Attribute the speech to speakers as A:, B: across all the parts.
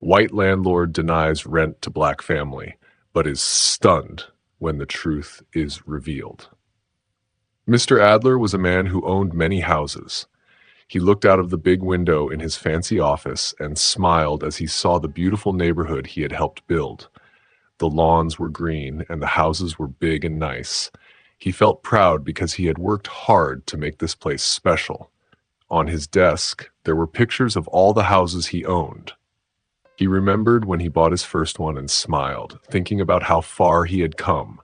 A: White landlord denies rent to black family, but is stunned when the truth is revealed. Mr. Adler was a man who owned many houses. He looked out of the big window in his fancy office and smiled as he saw the beautiful neighborhood he had helped build. The lawns were green and the houses were big and nice. He felt proud because he had worked hard to make this place special. On his desk, there were pictures of all the houses he owned. He remembered when he bought his first one and smiled, thinking about how far he had come.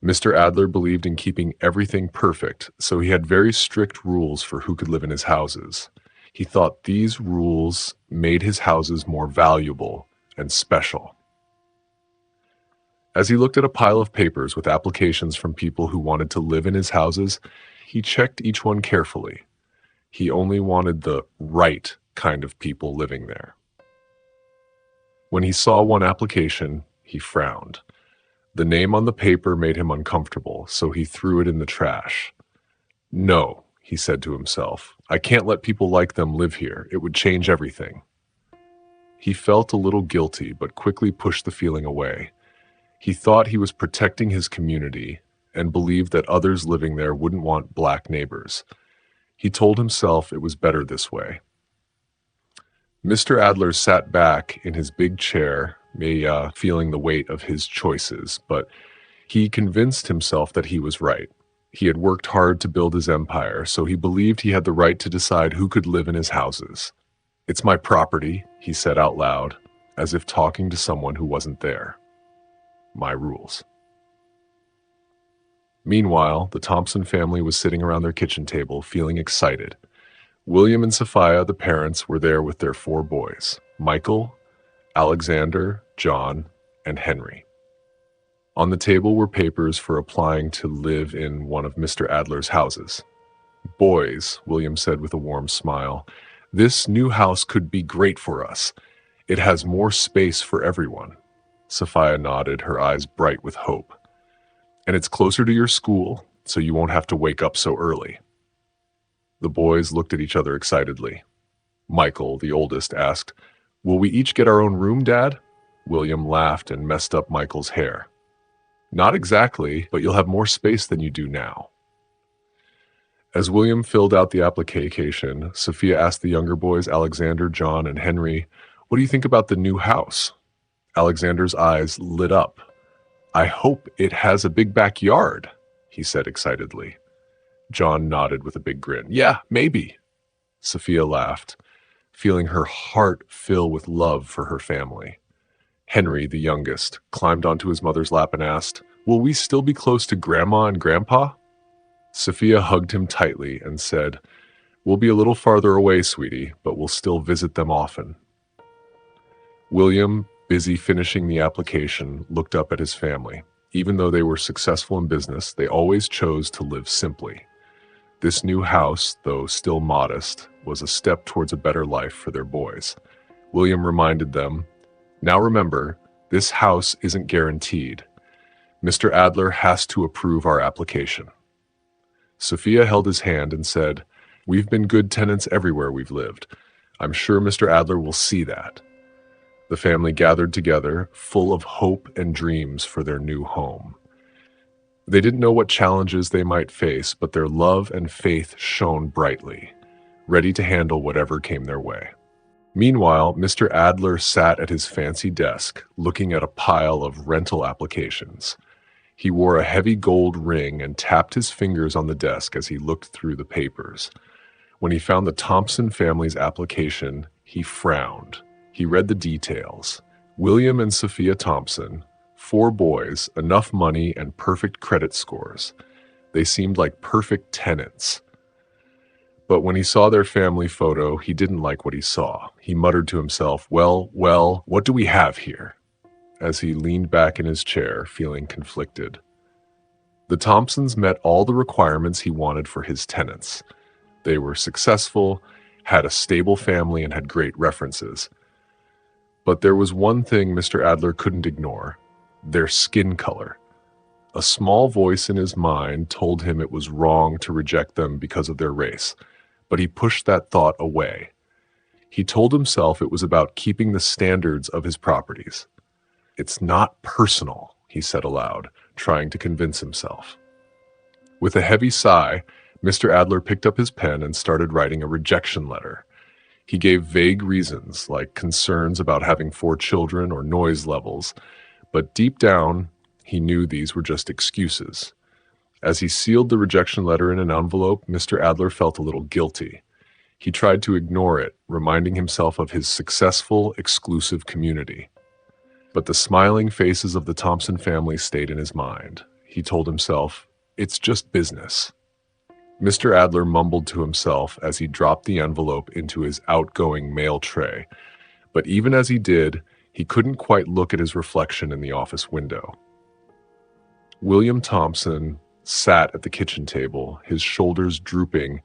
A: Mr. Adler believed in keeping everything perfect, so he had very strict rules for who could live in his houses. He thought these rules made his houses more valuable and special. As he looked at a pile of papers with applications from people who wanted to live in his houses, he checked each one carefully. He only wanted the right kind of people living there. When he saw one application, he frowned. The name on the paper made him uncomfortable, so he threw it in the trash. "No," he said to himself, "I can't let people like them live here. It would change everything." He felt a little guilty, but quickly pushed the feeling away. He thought he was protecting his community and believed that others living there wouldn't want black neighbors. He told himself it was better this way. Mr. Adler sat back in his big chair, feeling the weight of his choices, but he convinced himself that he was right. He had worked hard to build his empire, so he believed he had the right to decide who could live in his houses. "It's my property," he said out loud, as if talking to someone who wasn't there. "My rules." Meanwhile, the Thompson family was sitting around their kitchen table, feeling excited. William and Sophia, the parents, were there with their 4 boys, Michael, Alexander, John, and Henry. On the table were papers for applying to live in one of Mr. Adler's houses. "Boys," William said with a warm smile, "this new house could be great for us. It has more space for everyone." Sophia nodded, her eyes bright with hope. "And it's closer to your school, so you won't have to wake up so early." The boys looked at each other excitedly. Michael, the oldest, asked, "Will we each get our own room, Dad?" William laughed and messed up Michael's hair. "Not exactly, but you'll have more space than you do now." As William filled out the application, Sophia asked the younger boys, Alexander, John, and Henry, "What do you think about the new house?" Alexander's eyes lit up. "I hope it has a big backyard," he said excitedly. John nodded with a big grin. "Yeah, maybe." Sophia laughed, feeling her heart fill with love for her family. Henry, the youngest, climbed onto his mother's lap and asked, "Will we still be close to Grandma and Grandpa?" Sophia hugged him tightly and said, "We'll be a little farther away, sweetie, but we'll still visit them often." William, busy finishing the application, looked up at his family. Even though they were successful in business, they always chose to live simply. This new house, though still modest, was a step towards a better life for their boys. William reminded them, "Now remember, this house isn't guaranteed. Mr. Adler has to approve our application." Sophia held his hand and said, "We've been good tenants everywhere we've lived. I'm sure Mr. Adler will see that." The family gathered together, full of hope and dreams for their new home. They didn't know what challenges they might face, but their love and faith shone brightly, ready to handle whatever came their way. Meanwhile, Mr. Adler sat at his fancy desk, looking at a pile of rental applications. He wore a heavy gold ring and tapped his fingers on the desk as he looked through the papers. When he found the Thompson family's application, he frowned. He read the details. William and Sophia Thompson, 4 boys, enough money, and perfect credit scores. They seemed like perfect tenants. But when he saw their family photo, he didn't like what he saw. He muttered to himself, well, what do we have here?" as he leaned back in his chair, feeling conflicted. The Thompsons met all the requirements he wanted for his tenants. They were successful, had a stable family, and had great references. But there was one thing Mr. Adler couldn't ignore: their skin color. A small voice in his mind told him it was wrong to reject them because of their race, but he pushed that thought away. He told himself it was about keeping the standards of his properties. "It's not personal," he said aloud, trying to convince himself. With a heavy sigh, Mr. Adler picked up his pen and started writing a rejection letter. He gave vague reasons, like concerns about having 4 children or noise levels, but deep down, he knew these were just excuses. As he sealed the rejection letter in an envelope, Mr. Adler felt a little guilty. He tried to ignore it, reminding himself of his successful, exclusive community. But the smiling faces of the Thompson family stayed in his mind. He told himself, "It's just business." Mr. Adler mumbled to himself as he dropped the envelope into his outgoing mail tray. But even as he did, he couldn't quite look at his reflection in the office window. William Thompson sat at the kitchen table, his shoulders drooping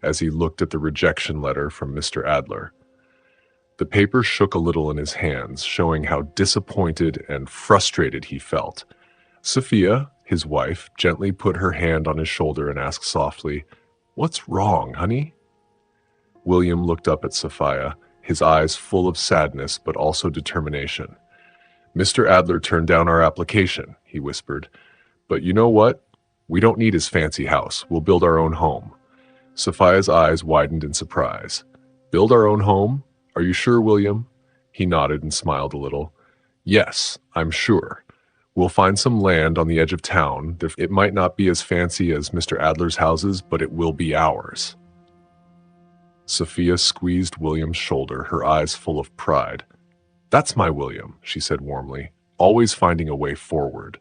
A: as he looked at the rejection letter from Mr. Adler. The paper shook a little in his hands, showing how disappointed and frustrated he felt. Sophia, his wife, gently put her hand on his shoulder and asked softly, "What's wrong, honey?" William looked up at Sophia, his eyes full of sadness but also determination. "Mr. Adler turned down our application," he whispered. "But you know what? We don't need his fancy house. We'll build our own home." Sophia's eyes widened in surprise. "Build our own home? Are you sure, William?" He nodded and smiled a little. "Yes, I'm sure. We'll find some land on the edge of town. It might not be as fancy as Mr. Adler's houses, but it will be ours." Sophia squeezed William's shoulder, her eyes full of pride. "That's my William," she said warmly, "always finding a way forward."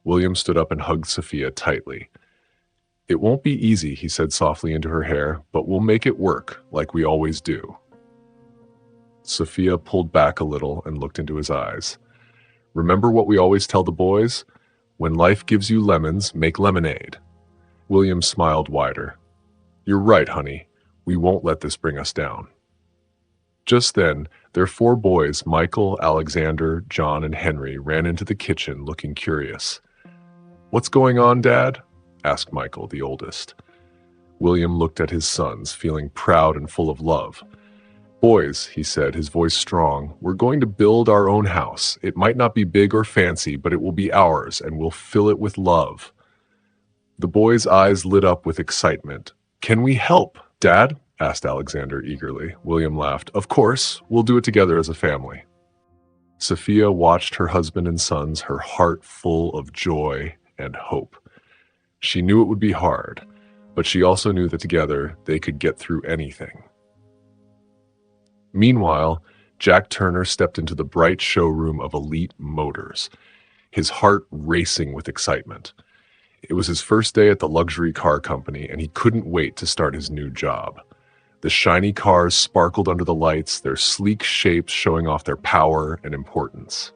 A: William stood up and hugged Sophia tightly. "It won't be easy," he said softly into her hair, "but we'll make it work, like we always do." Sophia pulled back a little and looked into his eyes. "Remember what we always tell the boys? When life gives you lemons, make lemonade." William smiled wider. "You're right, honey. We won't let this bring us down." Just then, their 4 boys, Michael, Alexander, John, and Henry, ran into the kitchen looking curious. "What's going on, Dad?" asked Michael, the oldest. William looked at his sons, feeling proud and full of love. "Boys," he said, his voice strong, "we're going to build our own house. It might not be big or fancy, but it will be ours, and we'll fill it with love." The boys' eyes lit up with excitement. "Can we help, Dad?" asked Alexander eagerly. William laughed. "Of course, we'll do it together as a family." Sophia watched her husband and sons, her heart full of joy and hope. She knew it would be hard, but she also knew that together they could get through anything. Meanwhile, Jack Turner stepped into the bright showroom of Elite Motors, his heart racing with excitement. It was his first day at the luxury car company, and he couldn't wait to start his new job. The shiny cars sparkled under the lights, their sleek shapes showing off their power and importance.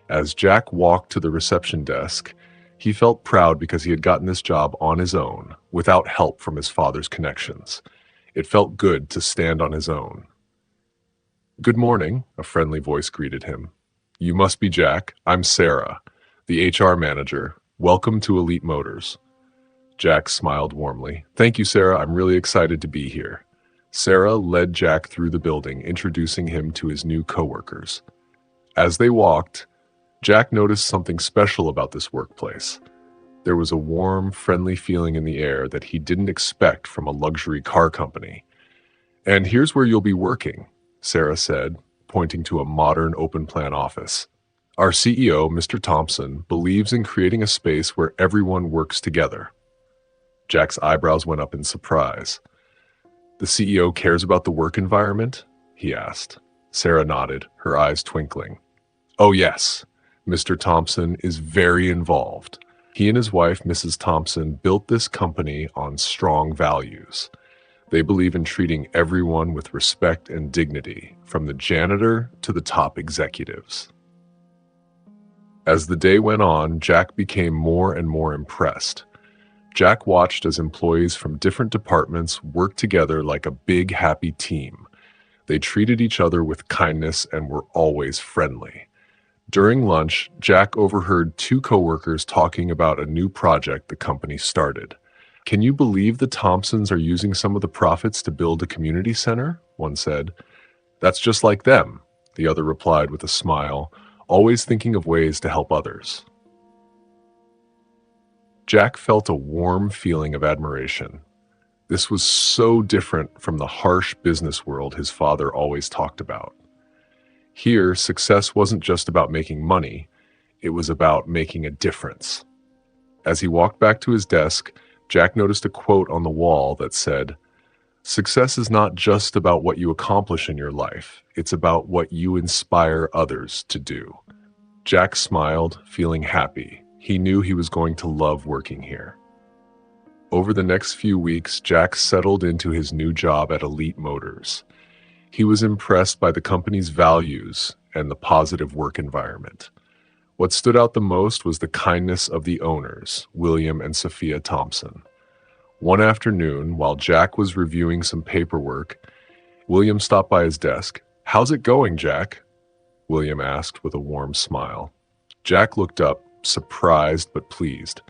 A: As Jack walked to the reception desk, he felt proud because he had gotten this job on his own, without help from his father's connections. It felt good to stand on his own. "Good morning," a friendly voice greeted him. "You must be Jack. I'm Sarah, the HR manager. Welcome to Elite Motors." Jack smiled warmly. "Thank you, Sarah. I'm really excited to be here." Sarah led Jack through the building, introducing him to his new coworkers. As they walked, Jack noticed something special about this workplace. There was a warm, friendly feeling in the air that he didn't expect from a luxury car company. "And here's where you'll be working," Sarah said, pointing to a modern open-plan office. "Our CEO, Mr. Thompson, believes in creating a space where everyone works together." Jack's eyebrows went up in surprise. "The CEO cares about the work environment?" he asked. Sarah nodded, her eyes twinkling. "Oh yes, Mr. Thompson is very involved. He and his wife, Mrs. Thompson, built this company on strong values. They believe in treating everyone with respect and dignity, from the janitor to the top executives." As the day went on, Jack became more and more impressed. Jack watched as employees from different departments worked together like a big, happy team. They treated each other with kindness and were always friendly. During lunch, Jack overheard 2 coworkers talking about a new project the company started. "Can you believe the Thompsons are using some of the profits to build a community center?" one said. "That's just like them," the other replied with a smile, always thinking of ways to help others. Jack felt a warm feeling of admiration. This was so different from the harsh business world his father always talked about. Here, success wasn't just about making money, it was about making a difference. As he walked back to his desk, Jack noticed a quote on the wall that said, "Success is not just about what you accomplish in your life, it's about what you inspire others to do." Jack smiled, feeling happy. He knew he was going to love working here. Over the next few weeks, Jack settled into his new job at Elite Motors. He was impressed by the company's values and the positive work environment. What stood out the most was the kindness of the owners, William and Sophia Thompson. One afternoon, while Jack was reviewing some paperwork, William stopped by his desk. "How's it going, Jack?" William asked with a warm smile. Jack looked up, surprised but pleased.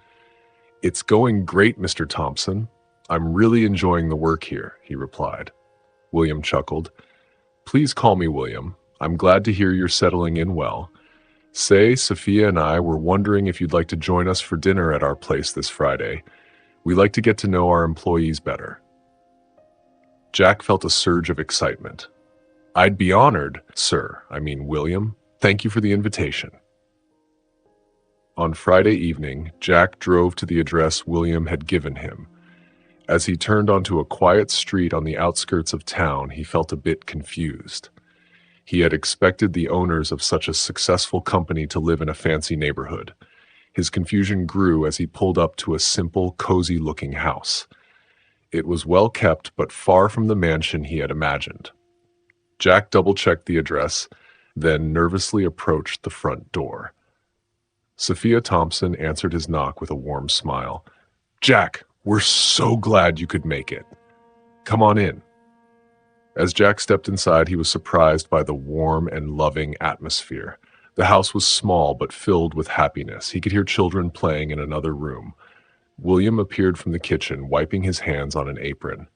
A: "It's going great, Mr. Thompson. I'm really enjoying the work here," he replied. William chuckled. "Please call me William. I'm glad to hear you're settling in well. Say, Sophia and I were wondering if you'd like to join us for dinner at our place this Friday. We like to get to know our employees better." Jack felt a surge of excitement. "I'd be honored, William. Thank you for the invitation." On Friday evening, Jack drove to the address William had given him. As he turned onto a quiet street on the outskirts of town, he felt a bit confused. He had expected the owners of such a successful company to live in a fancy neighborhood. His confusion grew as he pulled up to a simple, cozy-looking house. It was well kept, but far from the mansion he had imagined. Jack double-checked the address, then nervously approached the front door. Sophia Thompson answered his knock with a warm smile. "Jack, we're so glad you could make it. Come on in." As Jack stepped inside, he was surprised by the warm and loving atmosphere. The house was small but filled with happiness. He could hear children playing in another room. William appeared from the kitchen, wiping his hands on an apron.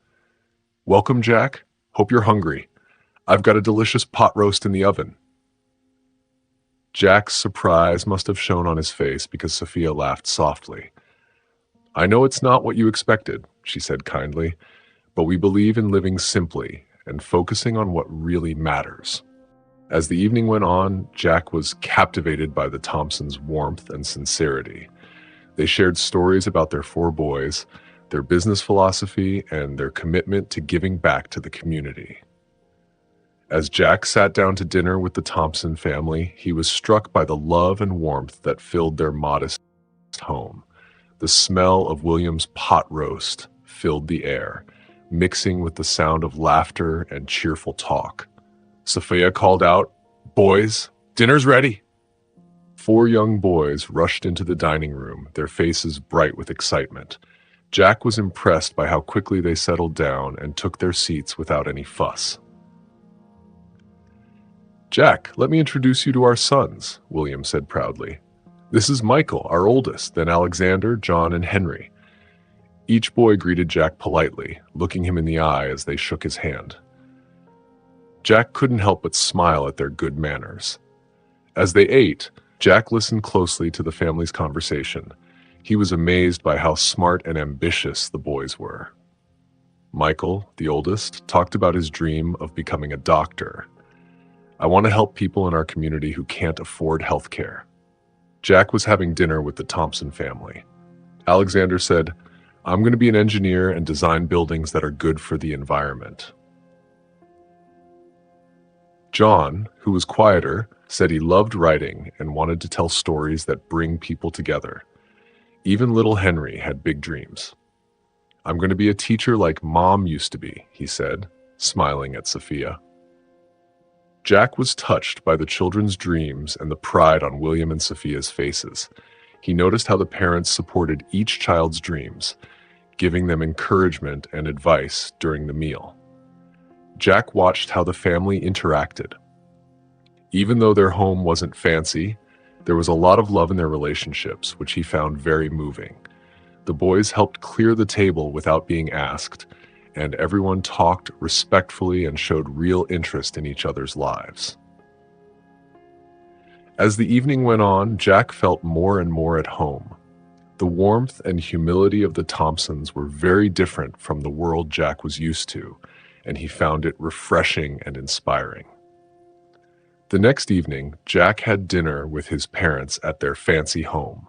A: "Welcome, Jack. Hope you're hungry. I've got a delicious pot roast in the oven." Jack's surprise must have shown on his face because Sophia laughed softly. "I know it's not what you expected," she said kindly, "but we believe in living simply and focusing on what really matters." As the evening went on, Jack was captivated by the Thompsons' warmth and sincerity. They shared stories about their 4 boys, their business philosophy, and their commitment to giving back to the community. As Jack sat down to dinner with the Thompson family, he was struck by the love and warmth that filled their modest home. The smell of William's pot roast filled the air, mixing with the sound of laughter and cheerful talk. Sophia called out, "Boys, dinner's ready." 4 young boys rushed into the dining room, their faces bright with excitement. Jack was impressed by how quickly they settled down and took their seats without any fuss. "Jack, let me introduce you to our sons," William said proudly. "This is Michael, our oldest, then Alexander, John, and Henry." Each boy greeted Jack politely, looking him in the eye as they shook his hand. Jack couldn't help but smile at their good manners. As they ate, Jack listened closely to the family's conversation. He was amazed by how smart and ambitious the boys were. Michael, the oldest, talked about his dream of becoming a doctor. "I want to help people in our community who can't afford health care." Jack was having dinner with the Thompson family. Alexander said, "I'm going to be an engineer and design buildings that are good for the environment." John, who was quieter, said he loved writing and wanted to tell stories that bring people together. Even little Henry had big dreams. "I'm going to be a teacher like Mom used to be," he said, smiling at Sophia. Jack was touched by the children's dreams and the pride on William and Sophia's faces. He noticed how the parents supported each child's dreams, giving them encouragement and advice during the meal. Jack watched how the family interacted. Even though their home wasn't fancy, there was a lot of love in their relationships, which he found very moving. The boys helped clear the table without being asked, and everyone talked respectfully and showed real interest in each other's lives. As the evening went on, Jack felt more and more at home. The warmth and humility of the Thompsons were very different from the world Jack was used to, and he found it refreshing and inspiring. The next evening, Jack had dinner with his parents at their fancy home.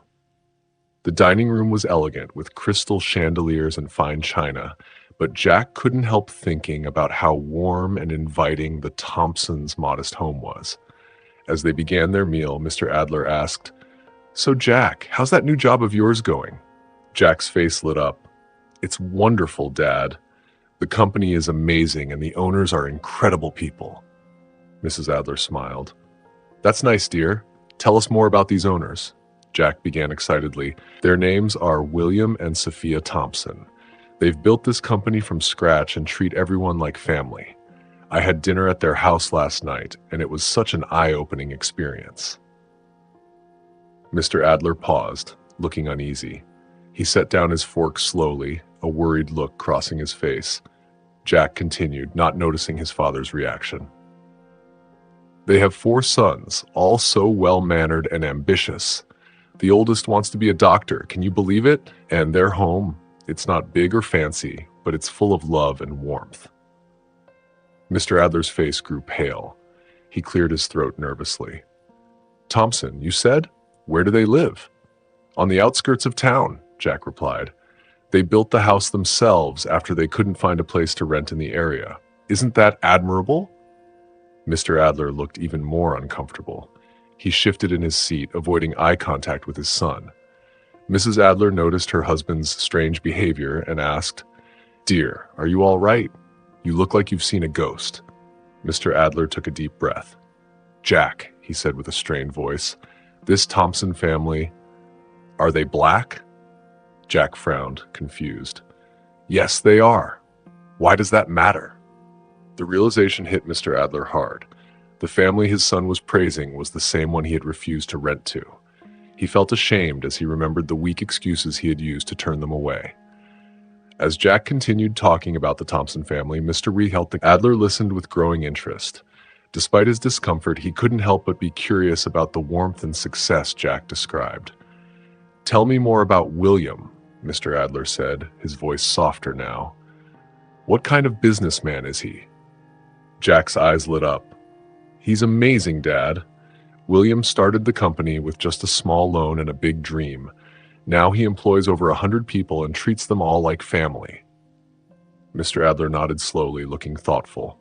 A: The dining room was elegant, with crystal chandeliers and fine china, but Jack couldn't help thinking about how warm and inviting the Thompsons' modest home was. As they began their meal, Mr. Adler asked, "So Jack, how's that new job of yours going?" Jack's face lit up. "It's wonderful, Dad. The company is amazing and the owners are incredible people." Mrs. Adler smiled. "That's nice, dear. Tell us more about these owners." Jack began excitedly. "Their names are William and Sophia Thompson. They've built this company from scratch and treat everyone like family. I had dinner at their house last night, and it was such an eye-opening experience." Mr. Adler paused, looking uneasy. He set down his fork slowly, a worried look crossing his face. Jack continued, not noticing his father's reaction. "They have 4 sons, all so well-mannered and ambitious. The oldest wants to be a doctor, can you believe it? And their home, it's not big or fancy, but it's full of love and warmth." Mr. Adler's face grew pale. He cleared his throat nervously. "Thompson, you said? Where do they live?" "On the outskirts of town," Jack replied. "They built the house themselves after they couldn't find a place to rent in the area. Isn't that admirable?" Mr. Adler looked even more uncomfortable. He shifted in his seat, avoiding eye contact with his son. Mrs. Adler noticed her husband's strange behavior and asked, "Dear, are you all right? You look like you've seen a ghost." Mr. Adler took a deep breath. "Jack," he said with a strained voice, "this Thompson family, are they black?" Jack frowned, confused. "Yes, they are. Why does that matter?" The realization hit Mr. Adler hard. The family his son was praising was the same one he had refused to rent to. He felt ashamed as he remembered the weak excuses he had used to turn them away. As Jack continued talking about the Thompson family, Mr. Adler listened with growing interest. Despite his discomfort, he couldn't help but be curious about the warmth and success Jack described. "Tell me more about William," Mr. Adler said, his voice softer now. "What kind of businessman is he?" Jack's eyes lit up. "He's amazing, Dad. William started the company with just a small loan and a big dream. Now he employs over 100 people and treats them all like family." Mr. Adler nodded slowly, looking thoughtful.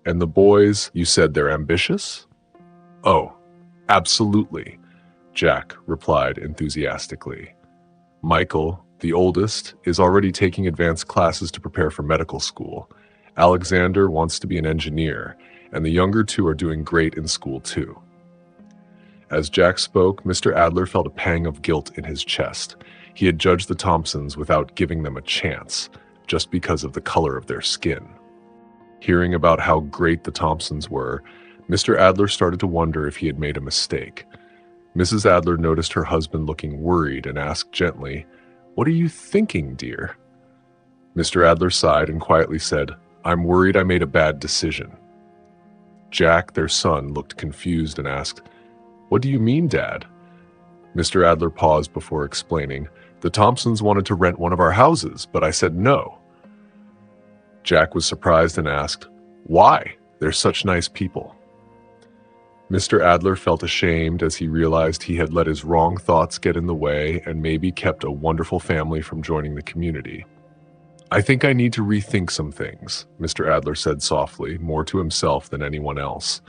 A: "And the boys, you said they're ambitious?" "Oh, absolutely," Jack replied enthusiastically. "Michael, the oldest, is already taking advanced classes to prepare for medical school. Alexander wants to be an engineer, and the younger 2 are doing great in school too." As Jack spoke, Mr. Adler felt a pang of guilt in his chest. He had judged the Thompsons without giving them a chance, just because of the color of their skin. Hearing about how great the Thompsons were, Mr. Adler started to wonder if he had made a mistake. Mrs. Adler noticed her husband looking worried and asked gently, "What are you thinking, dear?" Mr. Adler sighed and quietly said, "I'm worried I made a bad decision." Jack, their son, looked confused and asked, "What do you mean, Dad?" Mr. Adler paused before explaining, "The Thompsons wanted to rent one of our houses, but I said no." Jack was surprised and asked, "Why? They're such nice people." Mr. Adler felt ashamed as he realized he had let his wrong thoughts get in the way and maybe kept a wonderful family from joining the community. "I think I need to rethink some things," Mr. Adler said softly, more to himself than anyone else.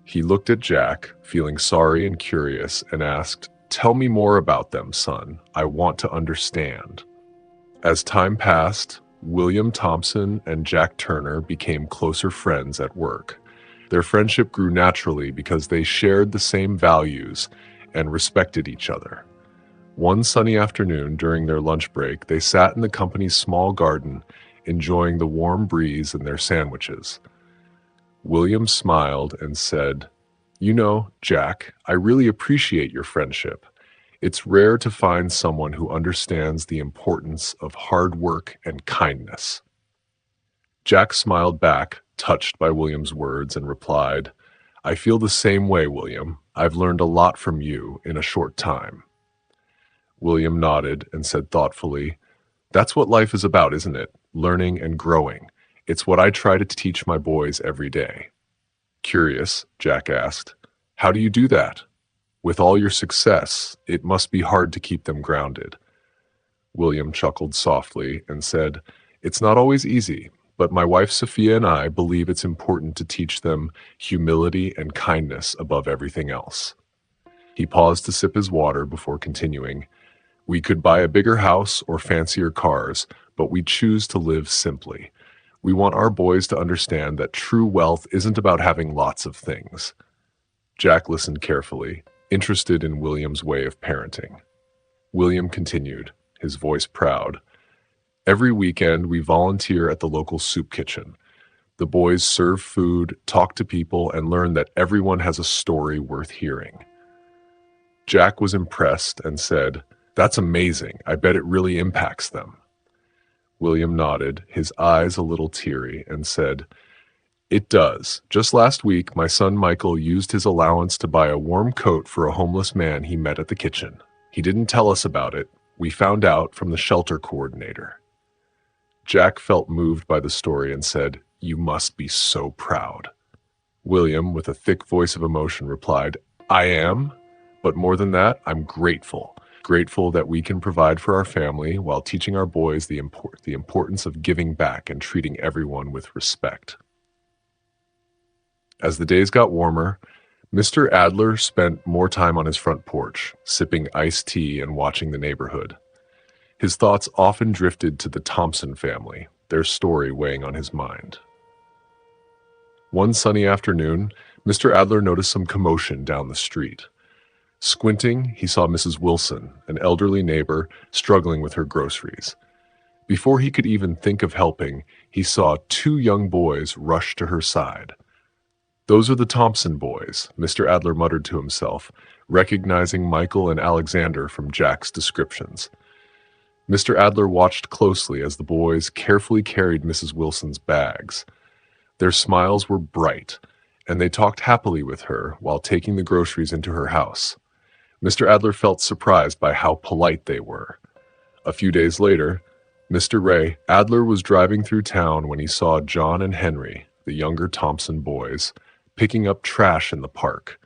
A: He looked at Jack, feeling sorry and curious, and asked, "Tell me more about them, son. I want to understand." As time passed, William Thompson and Jack Turner became closer friends at work. Their friendship grew naturally because they shared the same values and respected each other. One sunny afternoon during their lunch break, they sat in the company's small garden, enjoying the warm breeze and their sandwiches. William smiled and said, "You know, Jack, I really appreciate your friendship. It's rare to find someone who understands the importance of hard work and kindness." Jack smiled back, touched by William's words, and replied, "I feel the same way, William. I've learned a lot from you in a short time." William nodded and said thoughtfully, "That's what life is about, isn't it? Learning and growing. It's what I try to teach my boys every day." Curious, Jack asked, "How do you do that? With all your success, it must be hard to keep them grounded." William chuckled softly and said, "It's not always easy, but my wife Sophia and I believe it's important to teach them humility and kindness above everything else." He paused to sip his water before continuing, "We could buy a bigger house or fancier cars, but we choose to live simply. We want our boys to understand that true wealth isn't about having lots of things." Jack listened carefully, interested in William's way of parenting. William continued, his voice proud. "Every weekend, we volunteer at the local soup kitchen. The boys serve food, talk to people, and learn that everyone has a story worth hearing." Jack was impressed and said, "That's amazing. I bet it really impacts them." William nodded, his eyes a little teary, and said, "It does. Just last week, my son Michael used his allowance to buy a warm coat for a homeless man he met at the kitchen. He didn't tell us about it. We found out from the shelter coordinator." Jack felt moved by the story and said, "You must be so proud." William, with a thick voice of emotion, replied, "I am, but more than that, I'm grateful. Grateful that we can provide for our family while teaching our boys the importance of giving back and treating everyone with respect." As the days got warmer, Mr. Adler spent more time on his front porch, sipping iced tea and watching the neighborhood. His thoughts often drifted to the Thompson family, their story weighing on his mind. One sunny afternoon, Mr. Adler noticed some commotion down the street. Squinting, he saw Mrs. Wilson, an elderly neighbor, struggling with her groceries. Before he could even think of helping, he saw two young boys rush to her side. "Those are the Thompson boys," Mr. Adler muttered to himself, recognizing Michael and Alexander from Jack's descriptions. Mr. Adler watched closely as the boys carefully carried Mrs. Wilson's bags. Their smiles were bright, and they talked happily with her while taking the groceries into her house. Mr. Adler felt surprised by how polite they were. A few days later, Mr. Ray Adler was driving through town when he saw John and Henry, the younger Thompson boys, picking up trash in the park.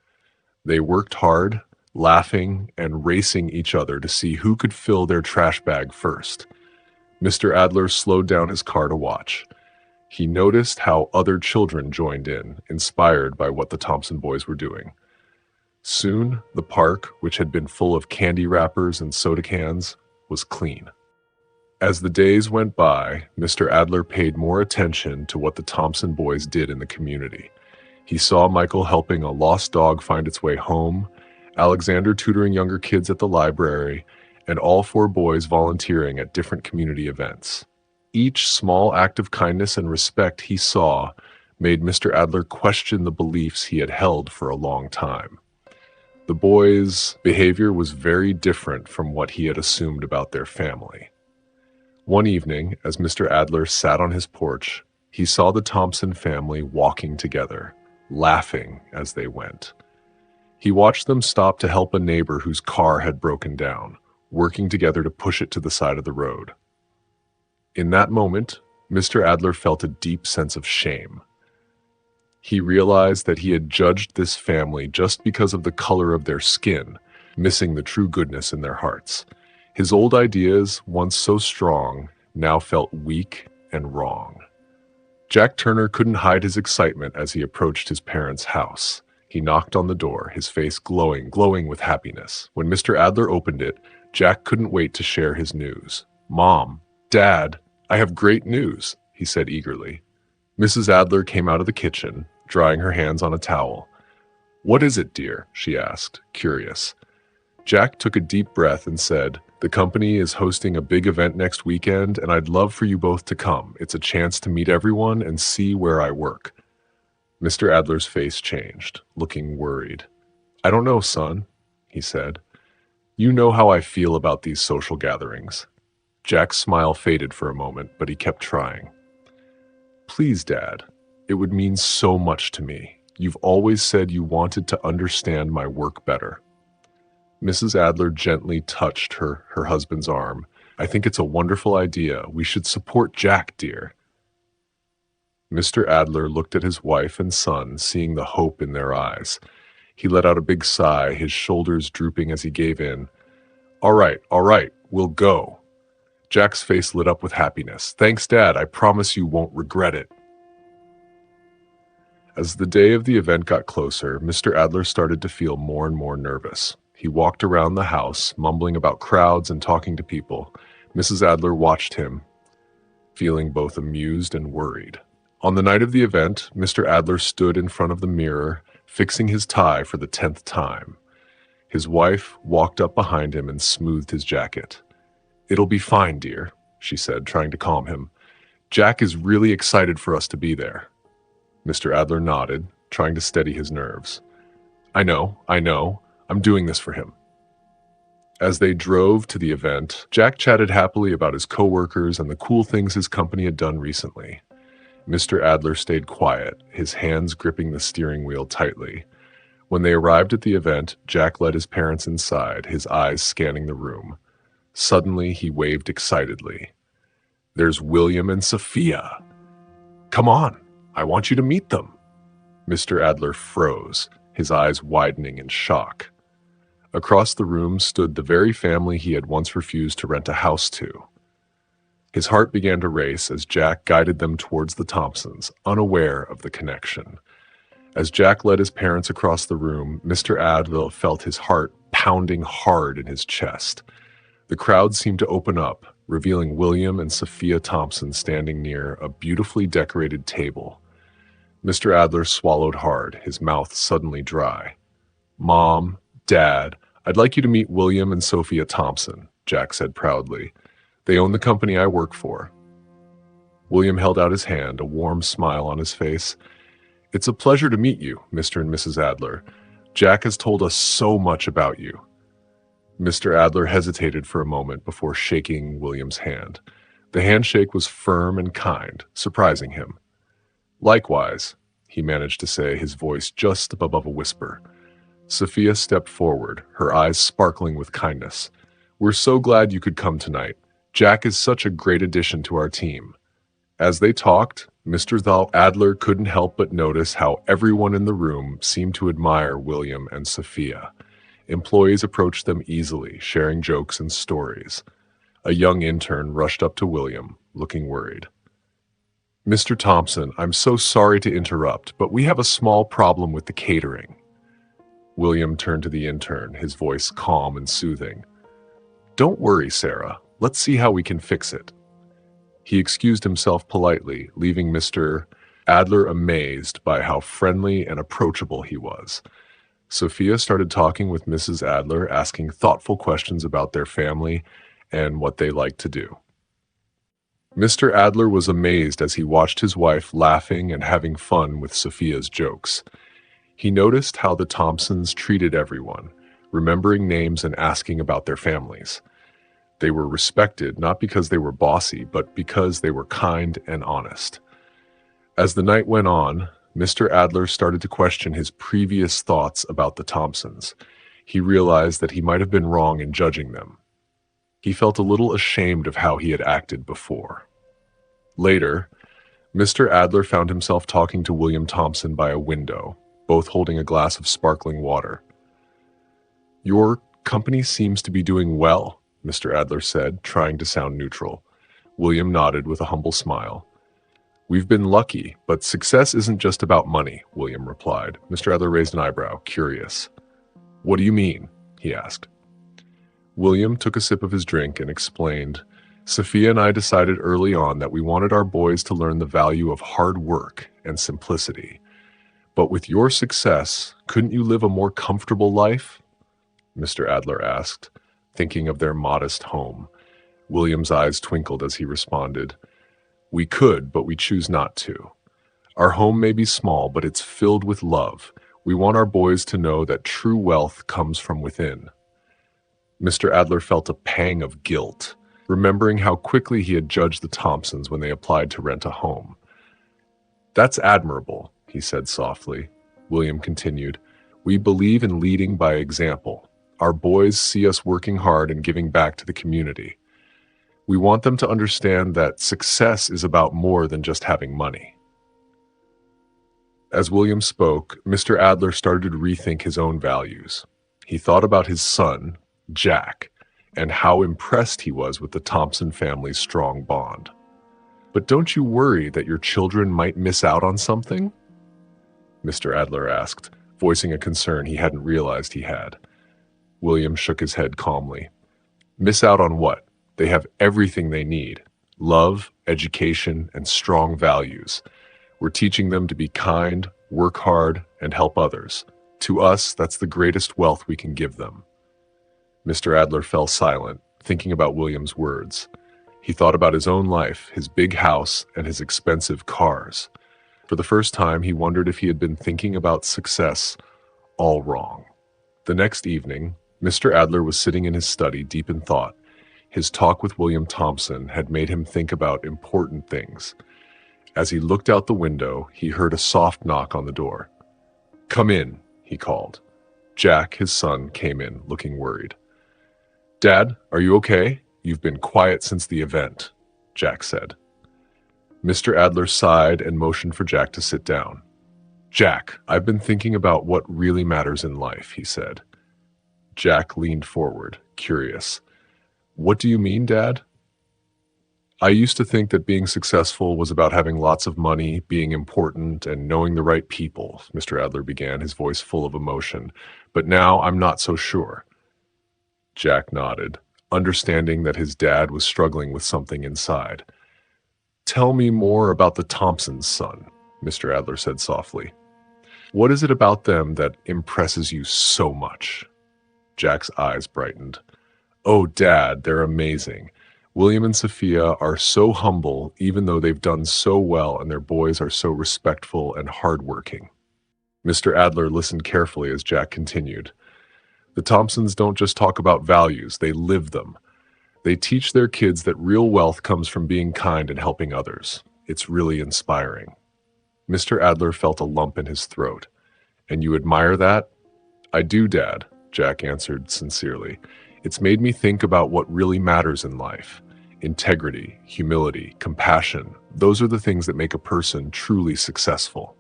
A: They worked hard, laughing and racing each other to see who could fill their trash bag first. Mr. Adler slowed down his car to watch. He noticed how other children joined in, inspired by what the Thompson boys were doing. Soon, the park, which had been full of candy wrappers and soda cans, was clean. As the days went by, Mr. Adler paid more attention to what the Thompson boys did in the community. He saw Michael helping a lost dog find its way home, Alexander tutoring younger kids at the library, and all four boys volunteering at different community events. Each small act of kindness and respect he saw made Mr. Adler question the beliefs he had held for a long time. The boys' behavior was very different from what he had assumed about their family. One evening, as Mr. Adler sat on his porch, he saw the Thompson family walking together, laughing as they went. He watched them stop to help a neighbor whose car had broken down, working together to push it to the side of the road. In that moment, Mr. Adler felt a deep sense of shame. He realized that he had judged this family just because of the color of their skin, missing the true goodness in their hearts. His old ideas, once so strong, now felt weak and wrong. Jack Turner couldn't hide his excitement as he approached his parents' house. He knocked on the door, his face glowing with happiness. When Mr. Adler opened it, Jack couldn't wait to share his news. "Mom, Dad, I have great news," he said eagerly. Mrs. Adler came out of the kitchen, drying her hands on a towel. "What is it, dear?" she asked, curious. Jack took a deep breath and said, "The company is hosting a big event next weekend, and I'd love for you both to come. It's a chance to meet everyone and see where I work." Mr. Adler's face changed, looking worried. "I don't know, son," he said. You know how I feel about these social gatherings. Jack's smile faded for a moment, but he kept trying. Please, Dad. It would mean so much to me. You've always said you wanted to understand my work better. Mrs. Adler gently touched her husband's arm. I think it's a wonderful idea. We should support Jack, dear. Mr. Adler looked at his wife and son, seeing the hope in their eyes. He let out a big sigh, his shoulders drooping as he gave in. All right, we'll go. Jack's face lit up with happiness. Thanks, Dad. I promise you won't regret it. As the day of the event got closer, Mr. Adler started to feel more and more nervous. He walked around the house, mumbling about crowds and talking to people. Mrs. Adler watched him, feeling both amused and worried. On the night of the event, Mr. Adler stood in front of the mirror, fixing his tie for the 10th time. His wife walked up behind him and smoothed his jacket. It'll be fine, dear, she said, trying to calm him. Jack is really excited for us to be there. Mr. Adler nodded, trying to steady his nerves. I know. I'm doing this for him. As they drove to the event, Jack chatted happily about his coworkers and the cool things his company had done recently. Mr. Adler stayed quiet, his hands gripping the steering wheel tightly. When they arrived at the event, Jack led his parents inside, his eyes scanning the room. Suddenly, he waved excitedly. There's William and Sophia. Come on, I want you to meet them. Mr. Adler froze, his eyes widening in shock. Across the room stood the very family he had once refused to rent a house to. His heart began to race as Jack guided them towards the Thompsons, unaware of the connection. As Jack led his parents across the room, Mr. Adler felt his heart pounding hard in his chest. The crowd seemed to open up, revealing William and Sophia Thompson standing near a beautifully decorated table. Mr. Adler swallowed hard, his mouth suddenly dry. Mom, Dad, I'd like you to meet William and Sophia Thompson, Jack said proudly. They own the company I work for. William held out his hand, a warm smile on his face. It's a pleasure to meet you, Mr. and Mrs. Adler. Jack has told us so much about you. Mr. Adler hesitated for a moment before shaking William's hand. The handshake was firm and kind, surprising him. Likewise, he managed to say, his voice just above a whisper. Sophia stepped forward, her eyes sparkling with kindness. We're so glad you could come tonight. Jack is such a great addition to our team. As they talked, Mr. Adler couldn't help but notice how everyone in the room seemed to admire William and Sophia. Employees approached them easily, sharing jokes and stories. A young intern rushed up to William, looking worried. Mr. Thompson, I'm so sorry to interrupt, but we have a small problem with the catering. William turned to the intern, his voice calm and soothing. Don't worry, Sarah. Let's see how we can fix it. He excused himself politely, leaving Mr. Adler amazed by how friendly and approachable he was. Sophia started talking with Mrs. Adler, asking thoughtful questions about their family and what they liked to do. Mr. Adler was amazed as he watched his wife laughing and having fun with Sophia's jokes. He noticed how the Thompsons treated everyone, remembering names and asking about their families. They were respected not because they were bossy, but because they were kind and honest. As the night went on, Mr. Adler started to question his previous thoughts about the Thompsons. He realized that he might have been wrong in judging them. He felt a little ashamed of how he had acted before. Later, Mr. Adler found himself talking to William Thompson by a window, both holding a glass of sparkling water. Your company seems to be doing well, Mr. Adler said, trying to sound neutral. William nodded with a humble smile. We've been lucky, but success isn't just about money, William replied. Mr. Adler raised an eyebrow, curious. What do you mean? He asked. William took a sip of his drink and explained, Sophia and I decided early on that we wanted our boys to learn the value of hard work and simplicity. But with your success, couldn't you live a more comfortable life? Mr. Adler asked, thinking of their modest home. William's eyes twinkled as he responded, We could, but we choose not to. Our home may be small, but it's filled with love. We want our boys to know that true wealth comes from within. Mr. Adler felt a pang of guilt, remembering how quickly he had judged the Thompsons when they applied to rent a home. "That's admirable," he said softly. William continued, "We believe in leading by example. Our boys see us working hard and giving back to the community. We want them to understand that success is about more than just having money." As William spoke, Mr. Adler started to rethink his own values. He thought about his son, Jack, and how impressed he was with the Thompson family's strong bond. "But don't you worry that your children might miss out on something?" Mr. Adler asked, voicing a concern he hadn't realized he had. William shook his head calmly. "Miss out on what? They have everything they need: love, education, and strong values. We're teaching them to be kind, work hard, and help others. To us, that's the greatest wealth we can give them." Mr. Adler fell silent, thinking about William's words. He thought about his own life, his big house, and his expensive cars. For the first time, he wondered if he had been thinking about success all wrong. The next evening, Mr. Adler was sitting in his study, deep in thought. His talk with William Thompson had made him think about important things. As he looked out the window, he heard a soft knock on the door. "Come in," he called. Jack, his son, came in, looking worried. "Dad, are you okay? You've been quiet since the event," Jack said. Mr. Adler sighed and motioned for Jack to sit down. "Jack, I've been thinking about what really matters in life," he said. Jack leaned forward, curious. "What do you mean, Dad?" "I used to think that being successful was about having lots of money, being important, and knowing the right people," Mr. Adler began, his voice full of emotion. "But now I'm not so sure." Jack nodded, understanding that his dad was struggling with something inside. "Tell me more about the Thompsons, son," Mr. Adler said softly. "What is it about them that impresses you so much?" Jack's eyes brightened. "Oh, Dad, they're amazing. William and Sophia are so humble, even though they've done so well, and their boys are so respectful and hardworking." Mr. Adler listened carefully as Jack continued. "The Thompsons don't just talk about values, they live them. They teach their kids that real wealth comes from being kind and helping others. It's really inspiring." Mr. Adler felt a lump in his throat. "And you admire that?" "I do, Dad," Jack answered sincerely. "It's made me think about what really matters in life. Integrity, humility, compassion, those are the things that make a person truly successful."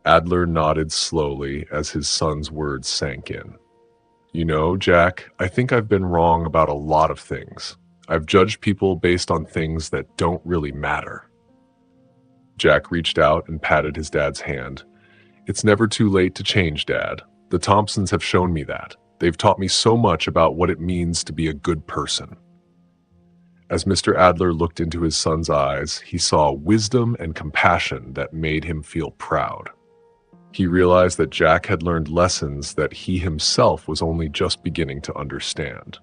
A: Adler nodded slowly as his son's words sank in. "You know, Jack, I think I've been wrong about a lot of things. I've judged people based on things that don't really matter." Jack reached out and patted his dad's hand. "It's never too late to change, Dad. The Thompsons have shown me that. They've taught me so much about what it means to be a good person." As Mr. Adler looked into his son's eyes, he saw wisdom and compassion that made him feel proud. He realized that Jack had learned lessons that he himself was only just beginning to understand.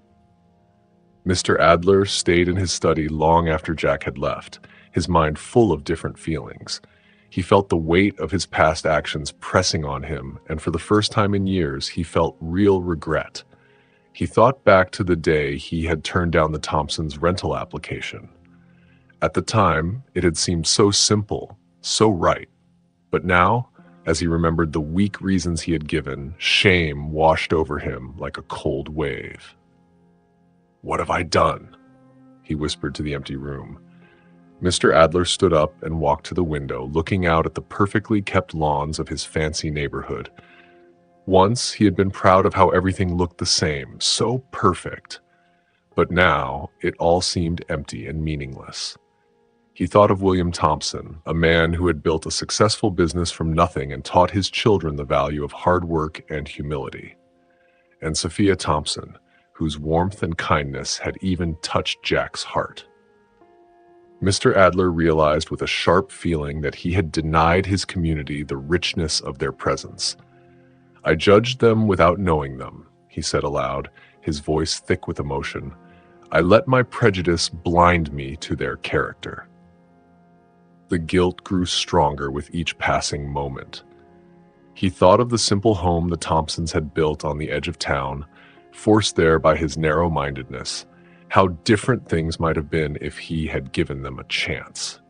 A: Mr. Adler stayed in his study long after Jack had left, his mind full of different feelings. He felt the weight of his past actions pressing on him, and for the first time in years, he felt real regret. He thought back to the day he had turned down the Thompsons' rental application. At the time, it had seemed so simple, so right. But now, as he remembered the weak reasons he had given, shame washed over him like a cold wave. "What have I done?" he whispered to the empty room. Mr. Adler stood up and walked to the window, looking out at the perfectly kept lawns of his fancy neighborhood. Once he had been proud of how everything looked the same, so perfect. But now it all seemed empty and meaningless. He thought of William Thompson, a man who had built a successful business from nothing and taught his children the value of hard work and humility. And Sophia Thompson, whose warmth and kindness had even touched Jack's heart. Mr. Adler realized with a sharp feeling that he had denied his community the richness of their presence. "I judged them without knowing them," he said aloud, his voice thick with emotion. "I let my prejudice blind me to their character." The guilt grew stronger with each passing moment. He thought of the simple home the Thompsons had built on the edge of town, forced there by his narrow-mindedness. How different things might have been if he had given them a chance.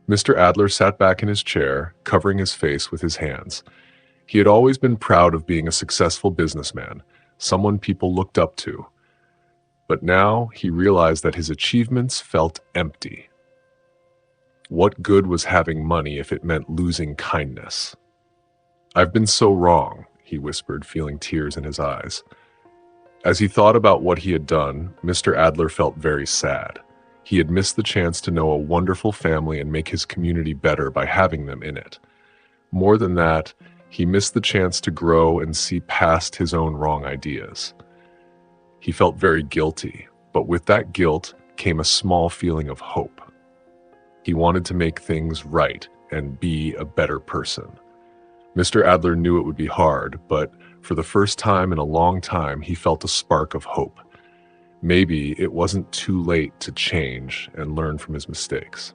A: Mr. Adler sat back in his chair, covering his face with his hands. He had always been proud of being a successful businessman, someone people looked up to. But now he realized that his achievements felt empty. What good was having money if it meant losing kindness? "I've been so wrong," he whispered, feeling tears in his eyes. As he thought about what he had done, Mr. Adler felt very sad. He had missed the chance to know a wonderful family and make his community better by having them in it. More than that, he missed the chance to grow and see past his own wrong ideas. He felt very guilty, but with that guilt came a small feeling of hope. He wanted to make things right and be a better person. Mr. Adler knew it would be hard, but for the first time in a long time, he felt a spark of hope. Maybe it wasn't too late to change and learn from his mistakes.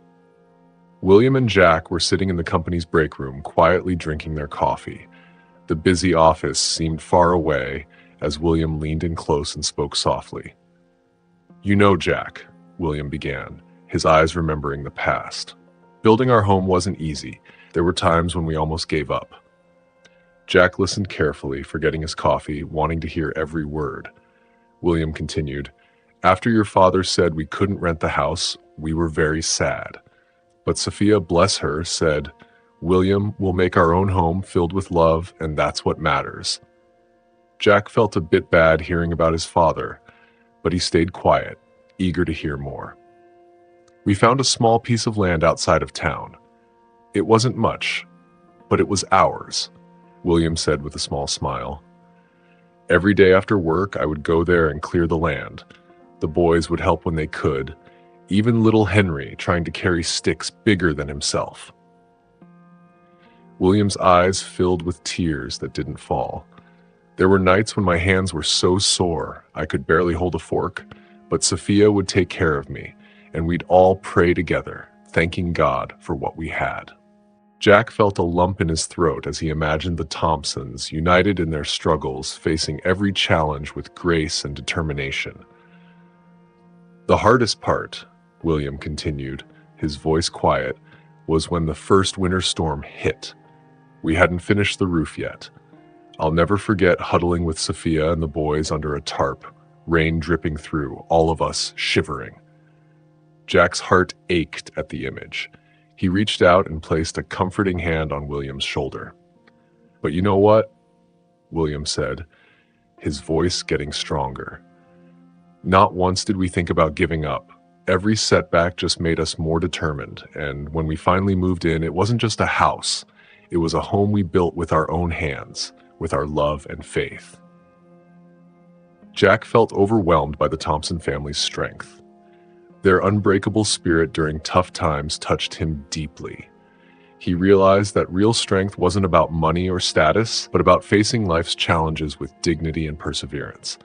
A: William and Jack were sitting in the company's break room, quietly drinking their coffee. The busy office seemed far away as William leaned in close and spoke softly. "You know, Jack," William began, his eyes remembering the past. "Building our home wasn't easy. There were times when we almost gave up." Jack listened carefully, forgetting his coffee, wanting to hear every word. William continued, "After your father said we couldn't rent the house, we were very sad. But Sophia, bless her, said, 'William, we'll make our own home filled with love, and that's what matters.'" Jack felt a bit bad hearing about his father, but he stayed quiet, eager to hear more. "We found a small piece of land outside of town. It wasn't much, but it was ours," William said with a small smile. "Every day after work, I would go there and clear the land. The boys would help when they could, even little Henry trying to carry sticks bigger than himself." William's eyes filled with tears that didn't fall. "There were nights when my hands were so sore I could barely hold a fork, but Sophia would take care of me, and we'd all pray together, thanking God for what we had." Jack felt a lump in his throat as he imagined the Thompsons, united in their struggles, facing every challenge with grace and determination. "The hardest part," William continued, his voice quiet, "was when the first winter storm hit. We hadn't finished the roof yet. I'll never forget huddling with Sophia and the boys under a tarp, rain dripping through, all of us shivering." Jack's heart ached at the image. He reached out and placed a comforting hand on William's shoulder. "But you know what?" William said, his voice getting stronger. "Not once did we think about giving up. Every setback just made us more determined, and when we finally moved in, it wasn't just a house. It was a home we built with our own hands, with our love and faith." Jack felt overwhelmed by the Thompson family's strength. Their unbreakable spirit during tough times touched him deeply. He realized that real strength wasn't about money or status, but about facing life's challenges with dignity and perseverance.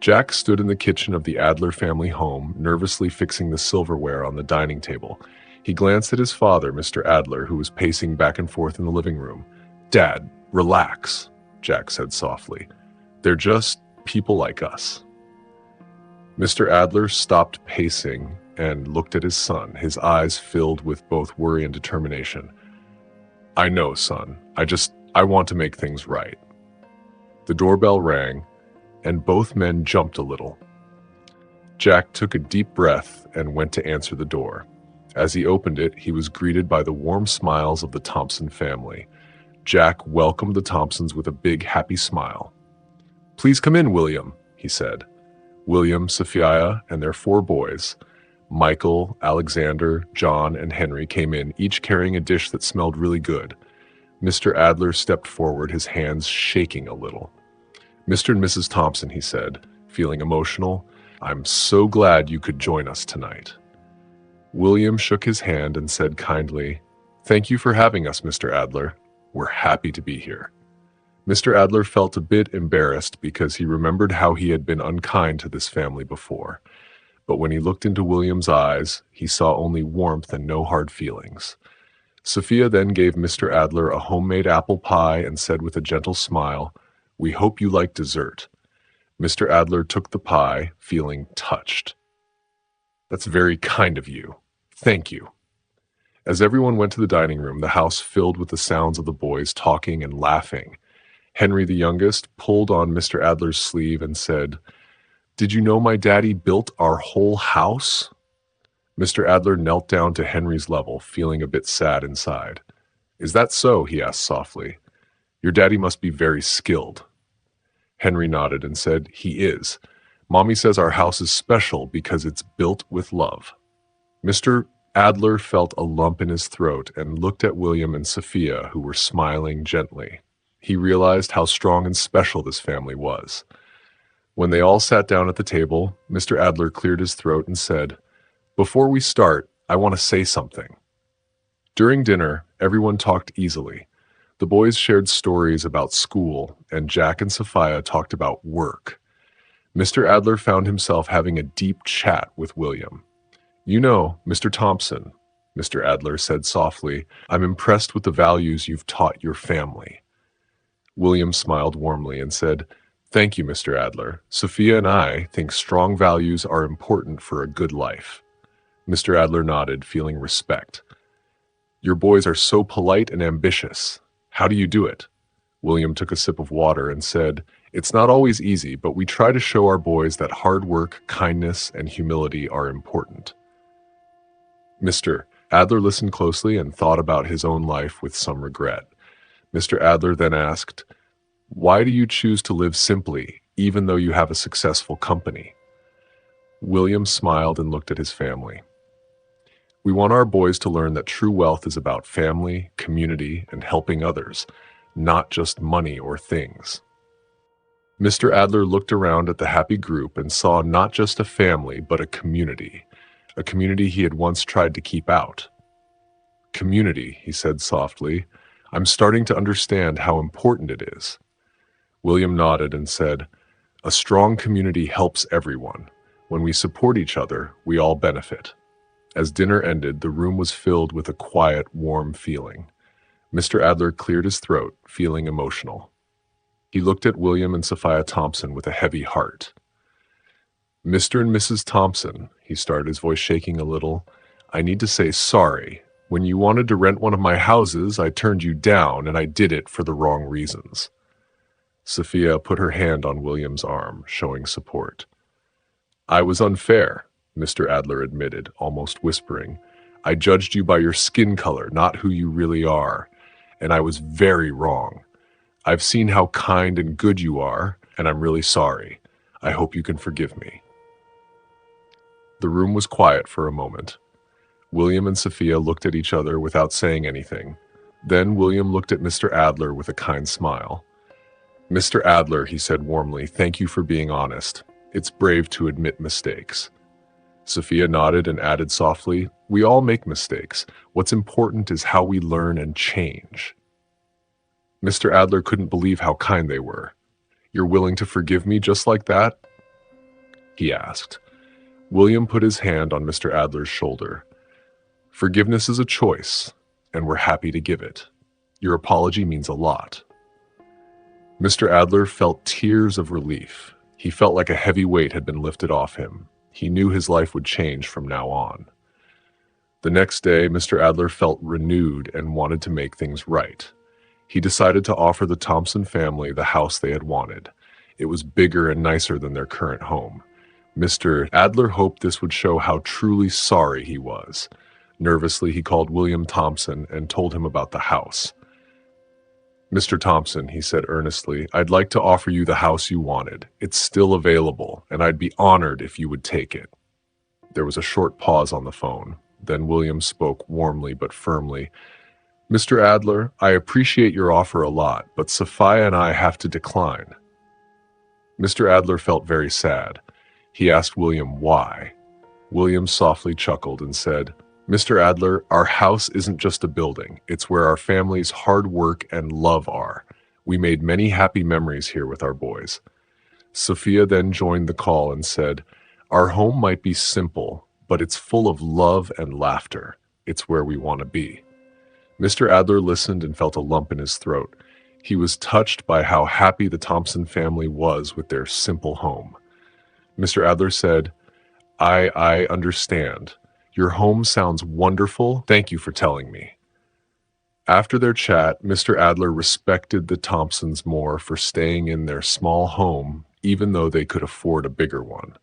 A: Jack stood in the kitchen of the Adler family home, nervously fixing the silverware on the dining table. He glanced at his father, Mr. Adler, who was pacing back and forth in the living room. "Dad, relax," Jack said softly. "They're just people like us." Mr. Adler stopped pacing and looked at his son, his eyes filled with both worry and determination. "I know, son. I want to make things right." The doorbell rang, and both men jumped a little. Jack took a deep breath and went to answer the door. As he opened it, he was greeted by the warm smiles of the Thompson family. Jack welcomed the Thompsons with a big, happy smile. "Please come in, William," he said. William, Sophia, and their 4 boys, Michael, Alexander, John, and Henry, came in, each carrying a dish that smelled really good. Mr. Adler stepped forward, his hands shaking a little. "Mr. and Mrs. Thompson," he said, feeling emotional, "I'm so glad you could join us tonight." William shook his hand and said kindly, "Thank you for having us, Mr. Adler. We're happy to be here." Mr. Adler felt a bit embarrassed because he remembered how he had been unkind to this family before. But when he looked into William's eyes, he saw only warmth and no hard feelings. Sophia then gave Mr. Adler a homemade apple pie and said with a gentle smile, "We hope you like dessert." Mr. Adler took the pie, feeling touched. That's very kind of you. Thank you. As everyone went to the dining room, the house filled with the sounds of the boys talking and laughing. Henry, the youngest, pulled on Mr. Adler's sleeve and said, "Did you know my daddy built our whole house?" Mr. Adler knelt down to Henry's level, feeling a bit sad inside. "Is that so?" he asked softly. "Your daddy must be very skilled." Henry nodded and said, "He is. Mommy says our house is special because it's built with love." Mr. Adler felt a lump in his throat and looked at William and Sophia, who were smiling gently. He realized how strong and special this family was. When they all sat down at the table, Mr. Adler cleared his throat and said, "Before we start, I want to say something." During dinner, everyone talked easily. The boys shared stories about school, and Jack and Sophia talked about work. Mr. Adler found himself having a deep chat with William. "You know, Mr. Thompson," Mr. Adler said softly, "I'm impressed with the values you've taught your family." William smiled warmly and said, "Thank you, Mr. Adler. Sophia and I think strong values are important for a good life." Mr. Adler nodded, feeling respect. "Your boys are so polite and ambitious. How do you do it?" William took a sip of water and said, "It's not always easy, but we try to show our boys that hard work, kindness, and humility are important." Mr. Adler listened closely and thought about his own life with some regret. Mr. Adler then asked, "Why do you choose to live simply, even though you have a successful company?" William smiled and looked at his family. "We want our boys to learn that true wealth is about family, community, and helping others, not just money or things." Mr. Adler looked around at the happy group and saw not just a family, but a community he had once tried to keep out. "Community," he said softly. "I'm starting to understand how important it is." William nodded and said, "A strong community helps everyone. When we support each other, we all benefit." As dinner ended, the room was filled with a quiet, warm feeling. Mr. Adler cleared his throat, feeling emotional. He looked at William and Sophia Thompson with a heavy heart. "Mr. and Mrs. Thompson," he started, his voice shaking a little, "I need to say sorry. When you wanted to rent one of my houses, I turned you down, and I did it for the wrong reasons." Sophia put her hand on William's arm, showing support. "I was unfair," Mr. Adler admitted, almost whispering. "I judged you by your skin color, not who you really are, and I was very wrong. I've seen how kind and good you are, and I'm really sorry. I hope you can forgive me." The room was quiet for a moment. William and Sophia looked at each other without saying anything. Then William looked at Mr. Adler with a kind smile. "Mr. Adler," he said warmly, "thank you for being honest. It's brave to admit mistakes." Sophia nodded and added softly, "We all make mistakes. What's important is how we learn and change." Mr. Adler couldn't believe how kind they were. "You're willing to forgive me just like that?" he asked. William put his hand on Mr. Adler's shoulder. "Forgiveness is a choice, and we're happy to give it. Your apology means a lot." Mr. Adler felt tears of relief. He felt like a heavy weight had been lifted off him. He knew his life would change from now on. The next day, Mr. Adler felt renewed and wanted to make things right. He decided to offer the Thompson family the house they had wanted. It was bigger and nicer than their current home. Mr. Adler hoped this would show how truly sorry he was. Nervously, he called William Thompson and told him about the house. "Mr. Thompson," he said earnestly, "I'd like to offer you the house you wanted. It's still available, and I'd be honored if you would take it." There was a short pause on the phone. Then William spoke warmly but firmly. "Mr. Adler, I appreciate your offer a lot, but Sophia and I have to decline." Mr. Adler felt very sad. He asked William why. William softly chuckled and said, "Mr. Adler, our house isn't just a building. It's where our family's hard work and love are. We made many happy memories here with our boys." Sophia then joined the call and said, "Our home might be simple, but it's full of love and laughter. It's where we want to be." Mr. Adler listened and felt a lump in his throat. He was touched by how happy the Thompson family was with their simple home. Mr. Adler said, I understand. Your home sounds wonderful. Thank you for telling me. After their chat, Mr. Adler respected the Thompsons more for staying in their small home, even though they could afford a bigger one.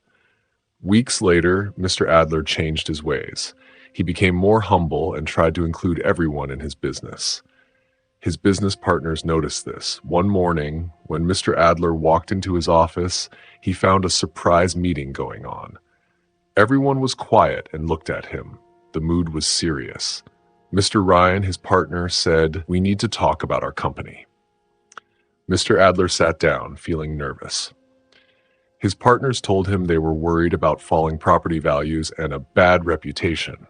A: Weeks later, Mr. Adler changed his ways. He became more humble and tried to include everyone in his business. His business partners noticed this. One morning, when Mr. Adler walked into his office, he found a surprise meeting going on. Everyone was quiet and looked at him. The mood was serious. Mr. Ryan, his partner, said, "We need to talk about our company." Mr. Adler sat down, feeling nervous. His partners told him they were worried about falling property values and a bad reputation.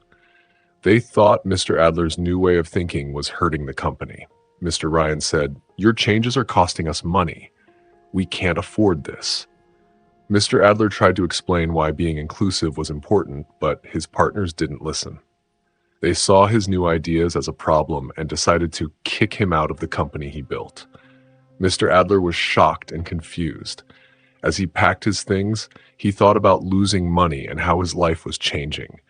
A: They thought Mr. Adler's new way of thinking was hurting the company. Mr. Ryan said, "Your changes are costing us money. We can't afford this." Mr. Adler tried to explain why being inclusive was important, but his partners didn't listen. They saw his new ideas as a problem and decided to kick him out of the company he built. Mr. Adler was shocked and confused. As he packed his things, he thought about losing money and how his life was changing.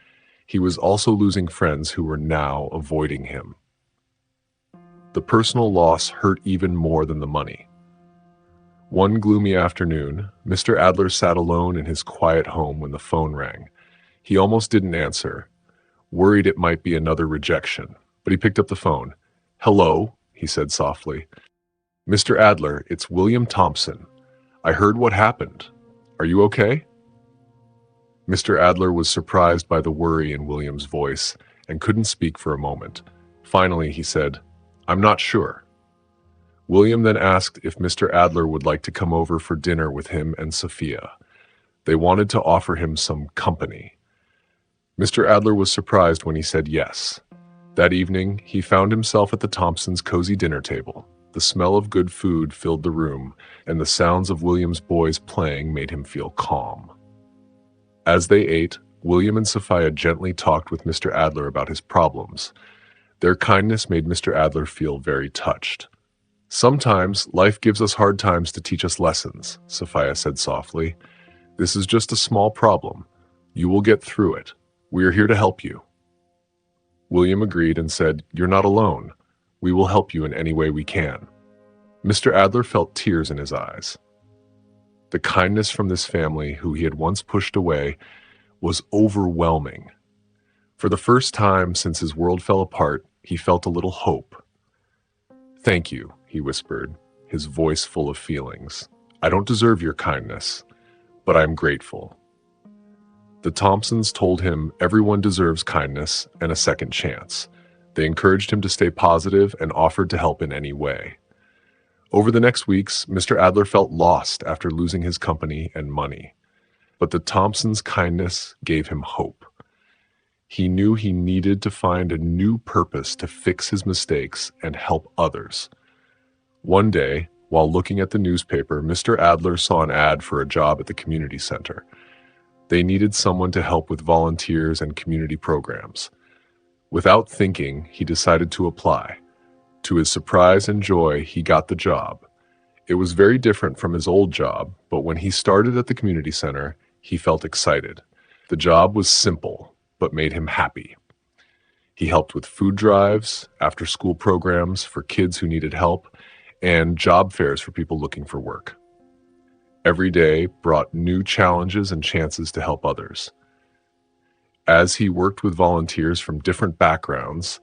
A: He was also losing friends who were now avoiding him. The personal loss hurt even more than the money. One gloomy afternoon, Mr. Adler sat alone in his quiet home when the phone rang. He almost didn't answer, worried it might be another rejection, but he picked up the phone. "Hello," he said softly. "Mr. Adler, it's William Thompson. I heard what happened. Are you okay?" Mr. Adler was surprised by the worry in William's voice and couldn't speak for a moment. Finally, he said, "I'm not sure." William then asked if Mr. Adler would like to come over for dinner with him and Sophia. They wanted to offer him some company. Mr. Adler was surprised when he said yes. That evening, he found himself at the Thompsons' cozy dinner table. The smell of good food filled the room, and the sounds of William's boys playing made him feel calm. As they ate, William and Sophia gently talked with Mr. Adler about his problems. Their kindness made Mr. Adler feel very touched. "Sometimes life gives us hard times to teach us lessons," Sophia said softly. "This is just a small problem. You will get through it. We are here to help you." William agreed and said, "You're not alone. We will help you in any way we can." Mr. Adler felt tears in his eyes. The kindness from this family, who he had once pushed away, was overwhelming. For the first time since his world fell apart, he felt a little hope. "Thank you," he whispered, his voice full of feelings. "I don't deserve your kindness, but I'm grateful." The Thompsons told him everyone deserves kindness and a second chance. They encouraged him to stay positive and offered to help in any way. Over the next weeks, Mr. Adler felt lost after losing his company and money. But the Thompsons' kindness gave him hope. He knew he needed to find a new purpose to fix his mistakes and help others. One day, while looking at the newspaper, Mr. Adler saw an ad for a job at the community center. They needed someone to help with volunteers and community programs. Without thinking, he decided to apply. To his surprise and joy, he got the job. It was very different from his old job, but when he started at the community center, he felt excited. The job was simple, but made him happy. He helped with food drives, after-school programs for kids who needed help, and job fairs for people looking for work. Every day brought new challenges and chances to help others. As he worked with volunteers from different backgrounds,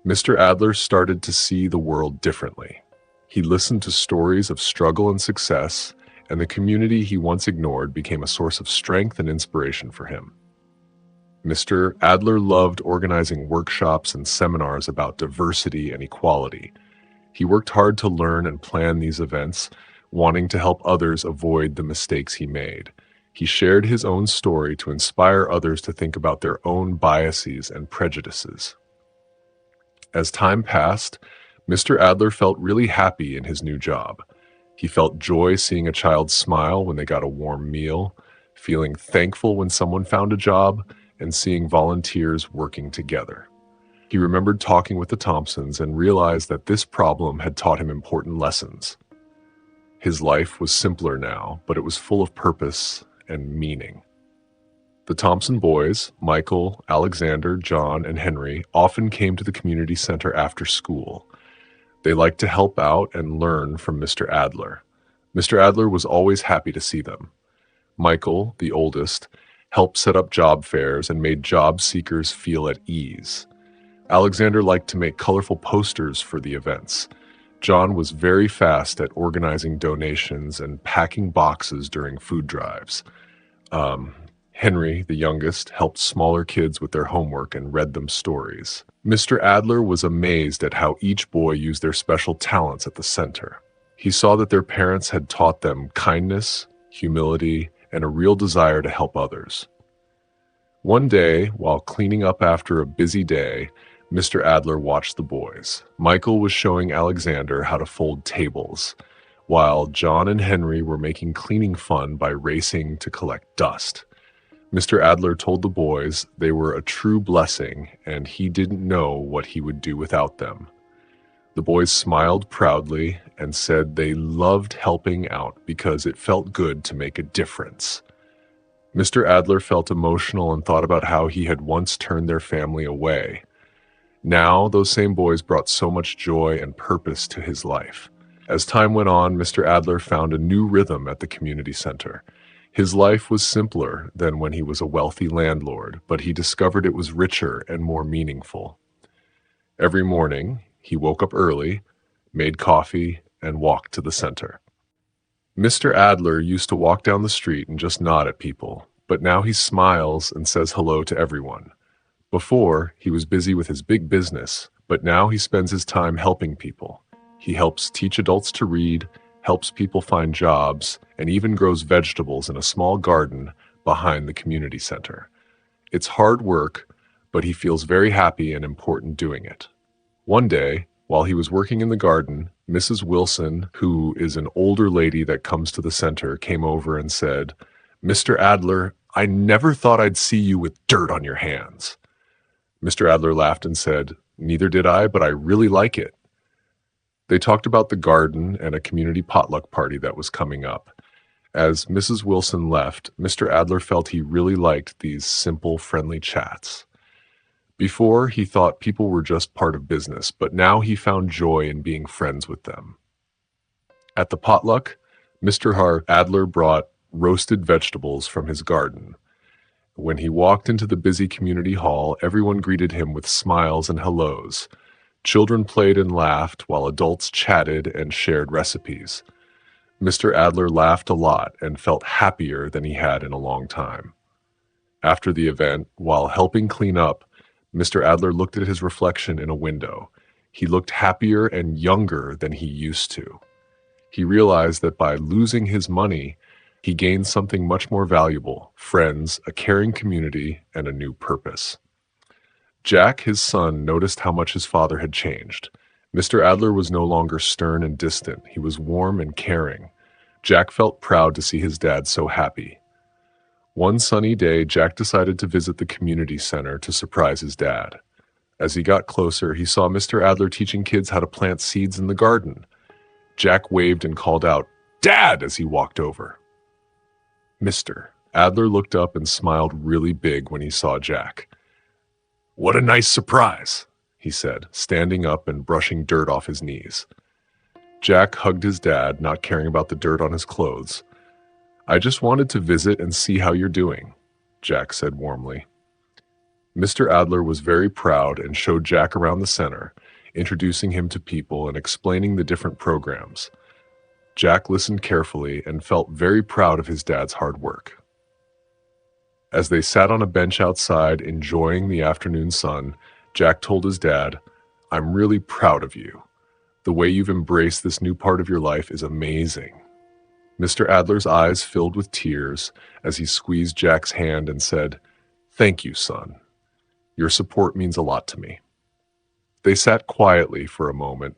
A: Mr. Adler started to see the world differently. He listened to stories of struggle and success, and the community he once ignored became a source of strength and inspiration for him. Mr. Adler loved organizing workshops and seminars about diversity and equality. He worked hard to learn and plan these events, wanting to help others avoid the mistakes he made. He shared his own story to inspire others to think about their own biases and prejudices. As time passed, Mr. Adler felt really happy in his new job. He felt joy seeing a child smile when they got a warm meal, feeling thankful when someone found a job, and seeing volunteers working together. He remembered talking with the Thompsons and realized that this problem had taught him important lessons. His life was simpler now, but it was full of purpose and meaning. The Thompson boys, Michael, Alexander, John, and Henry, often came to the community center after school. They liked to help out and learn from Mr. Adler. Mr. Adler was always happy to see them. Michael, the oldest, helped set up job fairs and made job seekers feel at ease. Alexander liked to make colorful posters for the events. John was very fast at organizing donations and packing boxes during food drives. Henry, the youngest, helped smaller kids with their homework and read them stories. Mr. Adler was amazed at how each boy used their special talents at the center. He saw that their parents had taught them kindness, humility, and a real desire to help others. One day, while cleaning up after a busy day, Mr. Adler watched the boys. Michael was showing Alexander how to fold tables, while John and Henry were making cleaning fun by racing to collect dust. Mr. Adler told the boys they were a true blessing and he didn't know what he would do without them. The boys smiled proudly and said they loved helping out because it felt good to make a difference. Mr. Adler felt emotional and thought about how he had once turned their family away. Now, those same boys brought so much joy and purpose to his life. As time went on, Mr. Adler found a new rhythm at the community center. His life was simpler than when he was a wealthy landlord, but he discovered it was richer and more meaningful. Every morning, he woke up early, made coffee, and walked to the center. Mr. Adler used to walk down the street and just nod at people, but now he smiles and says hello to everyone. Before, he was busy with his big business, but now he spends his time helping people. He helps teach adults to read, helps people find jobs, and even grows vegetables in a small garden behind the community center. It's hard work, but he feels very happy and important doing it. One day, while he was working in the garden, Mrs. Wilson, who is an older lady that comes to the center, came over and said, "Mr. Adler, I never thought I'd see you with dirt on your hands." Mr. Adler laughed and said, "Neither did I, but I really like it." They talked about the garden and a community potluck party that was coming up. As Mrs. Wilson left, Mr. Adler felt he really liked these simple, friendly chats. Before, he thought people were just part of business, but now he found joy in being friends with them. At the potluck, Mr. Adler brought roasted vegetables from his garden. When he walked into the busy community hall, everyone greeted him with smiles and hellos. Children played and laughed while adults chatted and shared recipes. Mr. Adler laughed a lot and felt happier than he had in a long time. After the event, while helping clean up, Mr. Adler looked at his reflection in a window. He looked happier and younger than he used to. He realized that by losing his money, he gained something much more valuable: friends, a caring community, and a new purpose. Jack, his son, noticed how much his father had changed. Mr. Adler was no longer stern and distant. He was warm and caring. Jack felt proud to see his dad so happy. One sunny day, Jack decided to visit the community center to surprise his dad. As he got closer, he saw Mr. Adler teaching kids how to plant seeds in the garden. Jack waved and called out, "Dad!" as he walked over. Mr. Adler looked up and smiled really big when he saw Jack. "What a nice surprise," he said, standing up and brushing dirt off his knees. Jack hugged his dad, not caring about the dirt on his clothes. "I just wanted to visit and see how you're doing," Jack said warmly. Mr. Adler was very proud and showed Jack around the center, introducing him to people and explaining the different programs. Jack listened carefully and felt very proud of his dad's hard work. As they sat on a bench outside enjoying the afternoon sun, Jack told his dad, "I'm really proud of you. The way you've embraced this new part of your life is amazing." Mr. Adler's eyes filled with tears as he squeezed Jack's hand and said, "Thank you, son. Your support means a lot to me." They sat quietly for a moment,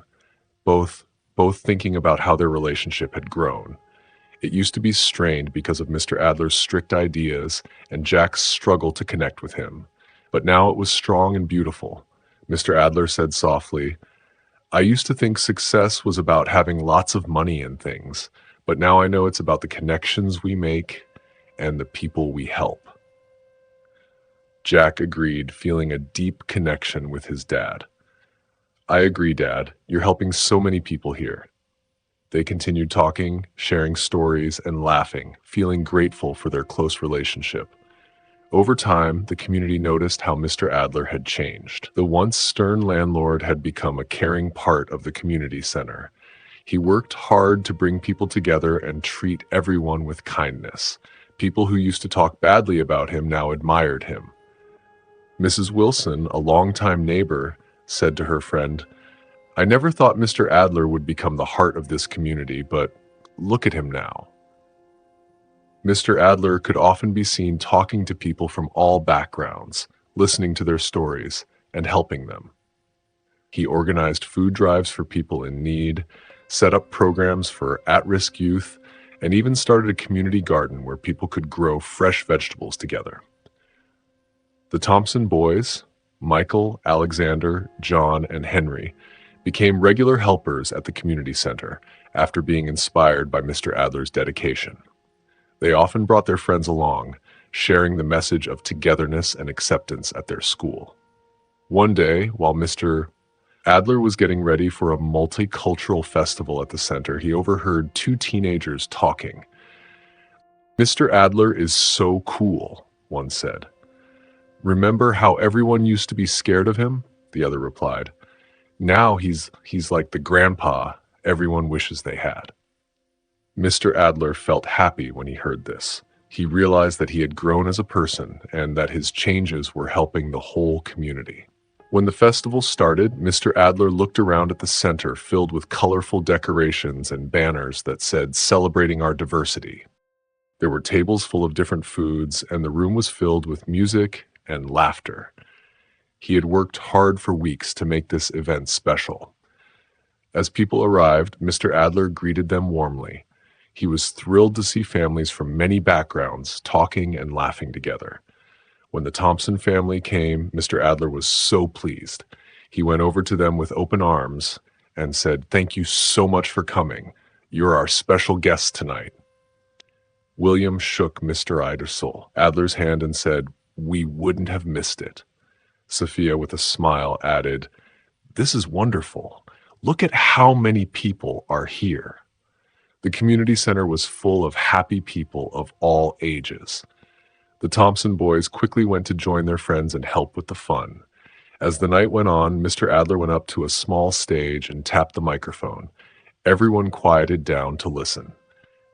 A: both thinking about how their relationship had grown. It used to be strained because of Mr. Adler's strict ideas and Jack's struggle to connect with him, but now it was strong and beautiful. Mr. Adler said softly, I used to think success was about having lots of money and things, but now I know it's about the connections we make and the people we help. Jack agreed, feeling a deep connection with his dad. I agree, Dad. You're helping so many people here. They continued talking, sharing stories, and laughing, feeling grateful for their close relationship. Over time, the community noticed how Mr. Adler had changed. The once stern landlord had become a caring part of the community center. He worked hard to bring people together and treat everyone with kindness. People who used to talk badly about him now admired him. Mrs. Wilson, a longtime neighbor, said to her friend, I never thought Mr. Adler would become the heart of this community, but look at him now. Mr. Adler could often be seen talking to people from all backgrounds, listening to their stories, and helping them. He organized food drives for people in need, set up programs for at-risk youth, and even started a community garden where people could grow fresh vegetables together. The Thompson boys, Michael, Alexander, John, and Henry, became regular helpers at the community center after being inspired by Mr. Adler's dedication. They often brought their friends along, sharing the message of togetherness and acceptance at their school. One day, while Mr. Adler was getting ready for a multicultural festival at the center, he overheard two teenagers talking. Mr. Adler is so cool, one said. Remember how everyone used to be scared of him? The other replied. Now he's like the grandpa everyone wishes they had. Mr. Adler felt happy when he heard this. He realized that he had grown as a person and that his changes were helping the whole community. When the festival started, Mr. Adler looked around at the center filled with colorful decorations and banners that said, "Celebrating our diversity." There were tables full of different foods, and the room was filled with music and laughter. He had worked hard for weeks to make this event special. As people arrived, Mr. Adler greeted them warmly. He was thrilled to see families from many backgrounds talking and laughing together. When the Thompson family came, Mr. Adler was so pleased. He went over to them with open arms and said, "Thank you so much for coming. You're our special guests tonight." William shook Mr. Adler's hand and said, "We wouldn't have missed it." Sophia, with a smile, added, "This is wonderful. Look at how many people are here." The community center was full of happy people of all ages. The Thompson boys quickly went to join their friends and help with the fun. As the night went on, Mr. Adler went up to a small stage and tapped the microphone. Everyone quieted down to listen.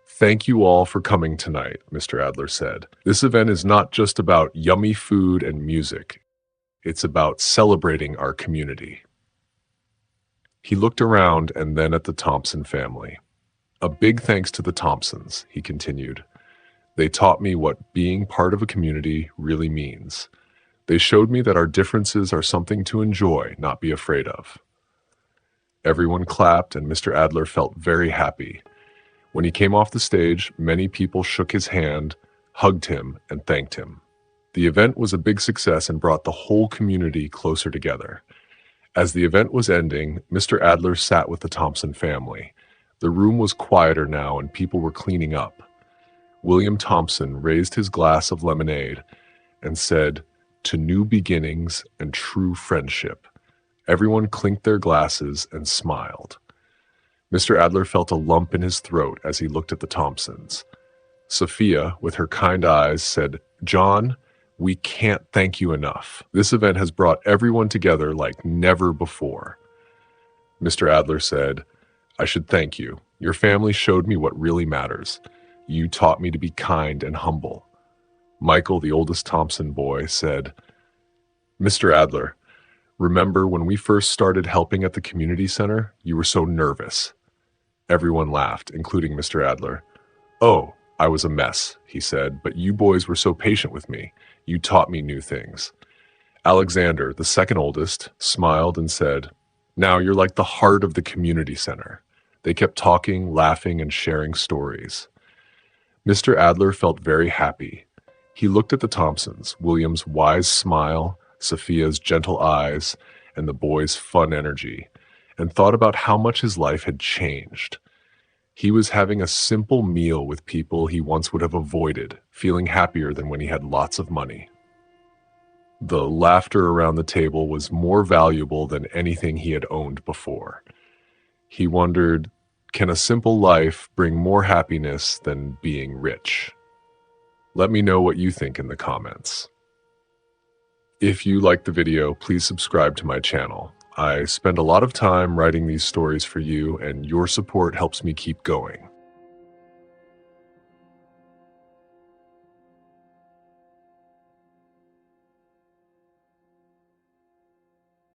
A: "Thank you all for coming tonight," Mr. Adler said. "This event is not just about yummy food and music. It's about celebrating our community." He looked around and then at the Thompson family. "A big thanks to the Thompsons," he continued. "They taught me what being part of a community really means. They showed me that our differences are something to enjoy, not be afraid of." Everyone clapped, and Mr. Adler felt very happy. When he came off the stage, many people shook his hand, hugged him, and thanked him. The event was a big success and brought the whole community closer together. As the event was ending, Mr. Adler sat with the Thompson family. The room was quieter now and people were cleaning up. William Thompson raised his glass of lemonade and said, "To new beginnings and true friendship." Everyone clinked their glasses and smiled. Mr. Adler felt a lump in his throat as he looked at the Thompsons. Sophia, with her kind eyes, said, "John, we can't thank you enough. This event has brought everyone together like never before." Mr. Adler said, "I should thank you. Your family showed me what really matters. You taught me to be kind and humble." Michael, the oldest Thompson boy, said, "Mr. Adler, remember when we first started helping at the community center? You were so nervous." Everyone laughed, including Mr. Adler. "Oh, I was a mess," he said, "but you boys were so patient with me. You taught me new things." Alexander, the second oldest, smiled and said, "Now you're like the heart of the community center." They kept talking, laughing, and sharing stories. Mr. Adler felt very happy. He looked at the Thompsons, William's wise smile, Sophia's gentle eyes, and the boys' fun energy, and thought about how much his life had changed. He was having a simple meal with people he once would have avoided, feeling happier than when he had lots of money. The laughter around the table was more valuable than anything he had owned before. He wondered, can a simple life bring more happiness than being rich? Let me know what you think in the comments. If you liked the video, please subscribe to my channel. I spend a lot of time writing these stories for you, and your support helps me keep going.